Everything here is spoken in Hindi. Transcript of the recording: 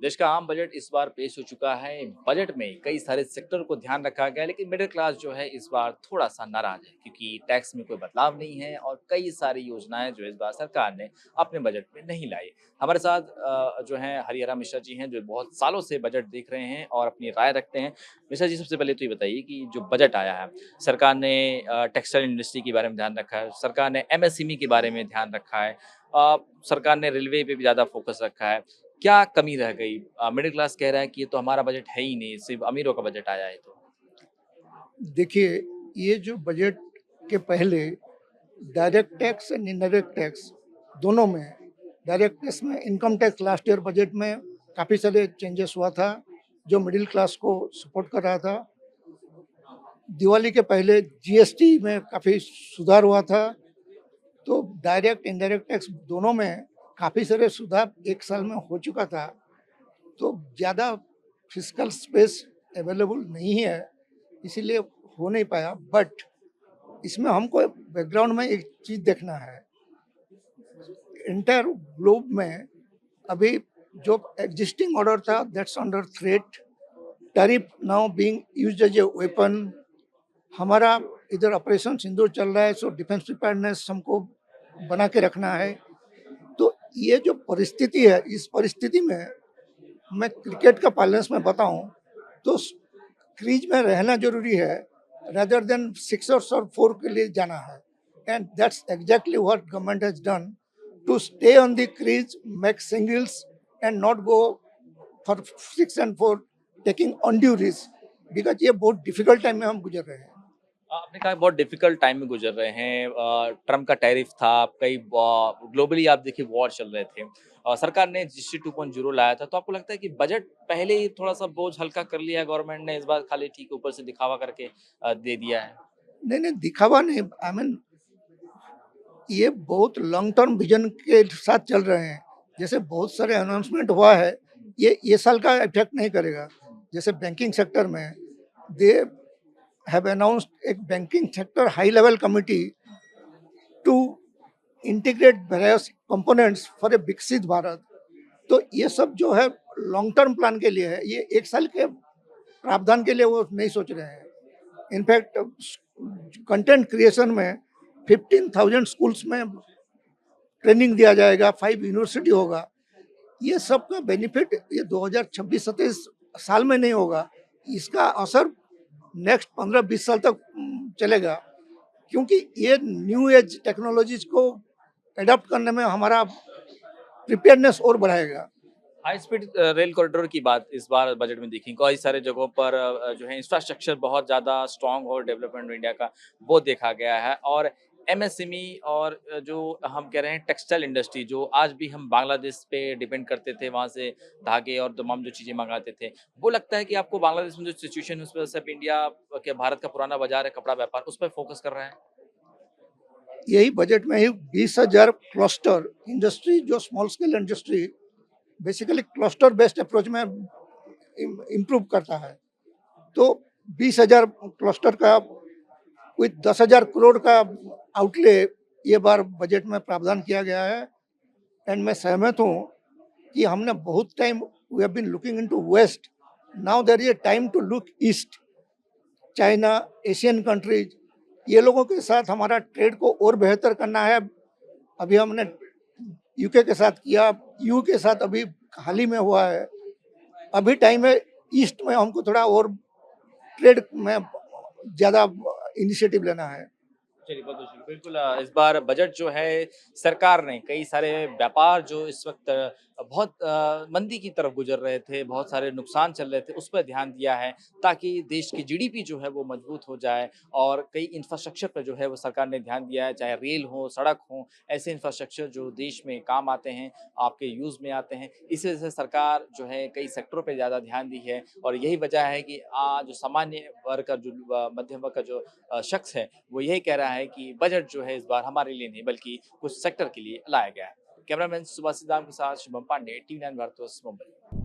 देश का आम बजट इस बार पेश हो चुका है। बजट में कई सारे सेक्टर को ध्यान रखा गया है, लेकिन मिडिल क्लास जो है इस बार थोड़ा-सा नाराज़ है क्योंकि टैक्स में कोई बदलाव नहीं है और कई सारी योजनाएँ जो इस बार सरकार ने अपने बजट में नहीं लाई। हमारे साथ जो हैं हरिहरा मिश्रा जी हैं, जो बहुत सालों से बजट देख रहे हैं और अपनी राय रखते हैं। मिश्रा जी, सबसे पहले तो ये बताइए कि जो बजट आया है, सरकार ने टेक्सटाइल इंडस्ट्री के बारे में ध्यान रखा है, सरकार ने एमएसएमई के बारे में ध्यान रखा है, सरकार ने रेलवे पे भी ज़्यादा फ़ोकस रखा है। क्या कमी रह गई? मिडिल क्लास कह रहा है कि ये तो हमारा बजट है ही नहीं, सिर्फ़ अमीरों का बजट आया है तो। देखिए, ये जो बजट के पहले direct tax and indirect tax दोनों में डायरेक्ट टैक्स में income tax last year budget में काफ़ी सारे चेंजेस हुआ था जो मिडिल क्लास को सपोर्ट कर रहा था। दिवाली के पहले जीएसटी में काफ़ी सुधार हुआ था। तो डायरेक्ट इनडायरेक्ट टैक्स दोनों में काफ़ी सारे सुधार एक साल में हो चुका था। तो ज़्यादा फिस्कल स्पेस अवेलेबल नहीं है, इसीलिए हो नहीं पाया। बट इसमें हमको बैकग्राउंड में एक चीज़ देखना है। इंटायर ग्लोब में अभी जो एग्जिस्टिंग ऑर्डर था that's under threat, tariff now being used as a weapon. हमारा इधर ऑपरेशन सिंदूर चल रहा है, सो डिफेंस प्रिपेयर्डनेस हमको बना के रखना है। तो ये जो परिस्थिति है, इस परिस्थिति में मैं क्रिकेट का बैलेंस में बताऊं तो क्रीज में रहना जरूरी है rather than सिक्सर्स और फोर के लिए जाना है। And that's exactly what government has done to stay on the crease, make singles and not go for six and four taking undue risk, because ये बहुत डिफिकल्ट टाइम में हम गुजर रहे हैं। आपने कहा बहुत डिफ़िकल्ट टाइम में गुज़र रहे हैं। ट्रम्प का टैरिफ था, कई ग्लोबली आप देखिए वॉर चल रहे थे। सरकार ने जीएसटी 2.0 लाया था, तो आपको लगता है कि बजट पहले ही थोड़ा-सा बोझ हल्का कर लिया है गवर्नमेंट ने, इस बार खाली ठीक ऊपर से दिखावा करके दे दिया है? नहीं नहीं, दिखावा नहीं। आई मीन ये बहुत लॉन्ग टर्म विजन के साथ चल रहे हैं। जैसे बहुत सारे अनाउंसमेंट हुआ है, ये साल का इफेक्ट नहीं करेगा। जैसे बैंकिंग सेक्टर में दे हैव अनाउंस्ड एक banking sector high level committee to integrate various components for a विकसित भारत। तो ये सब जो है लॉन्ग टर्म प्लान के लिए है, ये एक साल के प्रावधान के लिए वो नहीं सोच रहे हैं। इनफैक्ट कंटेंट क्रिएशन में 15,000 स्कूल्स में ट्रेनिंग दिया जाएगा, 5 यूनिवर्सिटी होगा। ये सब का बेनिफिट ये 2026-27 साल में नहीं होगा, इसका असर नेक्स्ट 15-20 साल तक चलेगा, क्योंकि ये न्यू एज टेक्नोलॉजीज को एडॉप्ट करने में हमारा प्रिपेयरनेस और बढ़ाएगा। हाई स्पीड रेल कॉरिडोर की बात इस बार बजट में देखी, कई सारे जगहों पर जो है इंफ्रास्ट्रक्चर बहुत ज़्यादा स्ट्रॉन्ग और डेवलपमेंट इंडिया का वो देखा गया है। और एमएसएमई और जो हम कह रहे हैं टेक्सटाइल इंडस्ट्री, जो आज भी हम बांग्लादेश पे डिपेंड करते थे, वहाँ से धागे और तमाम जो चीज़ें मंगाते थे, वो लगता है कि आपको बांग्लादेश में जो सिचुएशन है उस पर सिर्फ इंडिया के भारत का पुराना बाजार है कपड़ा व्यापार, उस पर फोकस कर रहा है? यही बजट में ही 20,000 क्लस्टर इंडस्ट्री, जो small scale industry basically cluster based approach में इम्प्रूव करता है। तो 20,000 क्लस्टर का विद 10,000 करोड़ का आउटले ये बार बजट में प्रावधान किया गया है। एंड मैं सहमत हूँ कि हमने बहुत time we have been looking into west, now there is a time to look east. China, Asian countries, ये लोगों के साथ हमारा ट्रेड को और बेहतर करना है। अभी हमने यूके के साथ किया, यू के साथ अभी हाल ही में हुआ है। अभी टाइम है ईस्ट में हमको थोड़ा और ट्रेड में ज़्यादा इनिशिएटिव लेना है। चलिए, बहुत-बहुत शुक्रिया। बिल्कुल, इस बार बजट जो है सरकार ने कई सारे व्यापार जो इस वक़्त बहुत मंदी की तरफ गुज़र रहे थे, बहुत सारे नुकसान चल रहे थे, उस पर ध्यान दिया है ताकि देश की जीडीपी जो है वो मजबूत हो जाए। और कई इंफ्रास्ट्रक्चर पर जो है वो सरकार ने ध्यान दिया है, चाहे रेल हो, सड़क हो, ऐसे इंफ्रास्ट्रक्चर जो देश में काम आते हैं, आपके यूज़ में आते हैं। इस वजह से सरकार जो है कई सेक्टरों पे ज़्यादा ध्यान दी है और यही वजह है कि जो सामान्य वर्ग का जो मध्यम वर्ग का जो शख्स है, वो यही कह रहा है कि बजट जो है इस बार हमारे लिए नहीं बल्कि कुछ सेक्टर के लिए लाया गया है। कैमरामैन सुभाष सिद्धांत के साथ शुभम पांडे, टीवी 9 भारतवर्ष, मुंबई।